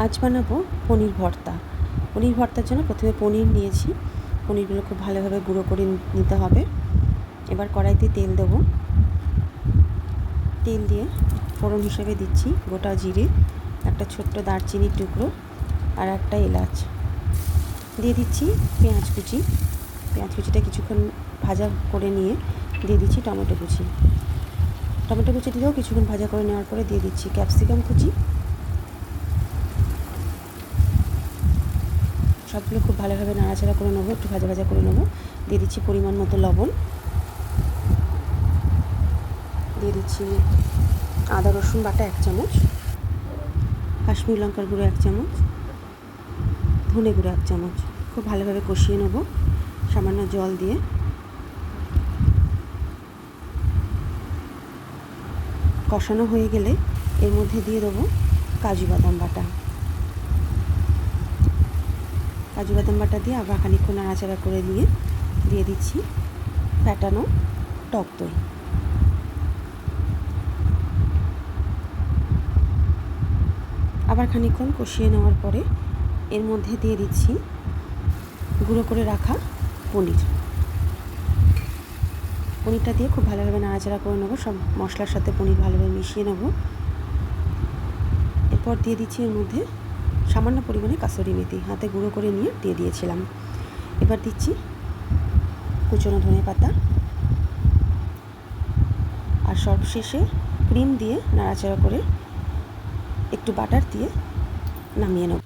আজ বানাবো পনির ভর্তা। পনির ভর্তার জন্য প্রথমে পনির নিয়েছি। পনিরগুলো খুব ভালোভাবে গুঁড়ো করে নিতে হবে। এবার কড়াইতে তেল দেবো। তেল দিয়ে ফোড়ন হিসেবে দিচ্ছি গোটা জিরে, একটা ছোট্ট দারচিনির টুকরো আর একটা এলাচ। দিয়ে দিচ্ছি পেঁয়াজ কুচি। পেঁয়াজ কুচিটা কিছুক্ষণ ভাজা করে নিয়ে দিয়ে দিচ্ছি টমেটো কুচি। টমেটো কুচি দিয়েও কিছুক্ষণ ভাজা করে নেওয়ার পরে দিয়ে দিচ্ছি ক্যাপসিকাম কুচি। সবগুলো খুব ভালোভাবে নাড়াচাড়া করে নেবো, একটু ভাজা ভাজা করে নেবো। দিয়ে দিচ্ছি পরিমাণ মতো লবণ, দিয়ে দিচ্ছি আদা রসুন বাটা 1 চামচ, কাশ্মীরি লঙ্কার গুঁড়ো 1 চামচ, ধনে গুঁড়ো 1 চামচ। খুব ভালোভাবে কষিয়ে নেবো সামান্য জল দিয়ে। কষানো হয়ে গেলে এর মধ্যে দিয়ে দেবো কাজু বাদাম বাটা। কাজু বাদাম বাটা দিয়ে আবার খানিকক্ষণ নাড়াচাড়া করে নিয়ে দিয়ে দিচ্ছি ফ্যাটানো টক দই। আবার খানিকক্ষণ কষিয়ে নেওয়ার পরে এর মধ্যে দিয়ে দিচ্ছি গুঁড়ো করে রাখা পনির। পনিরটা দিয়ে খুব ভালোভাবে নাড়াচাড়া করে নেবো, সব মশলার সাথে পনির ভালোভাবে মিশিয়ে নেব। এরপর দিয়ে দিচ্ছি এর মধ্যে সামান্য পরিমাণে কাসুরি মেথি, হাতে গুঁড়ো করে নিয়ে দিয়ে দিয়েছিলাম। এবার দিচ্ছি কুচনো ধনে পাতা আর সবশেষে ক্রিম দিয়ে নাড়াচাড়া করে একটু বাটার দিয়ে নামিয়ে নেব।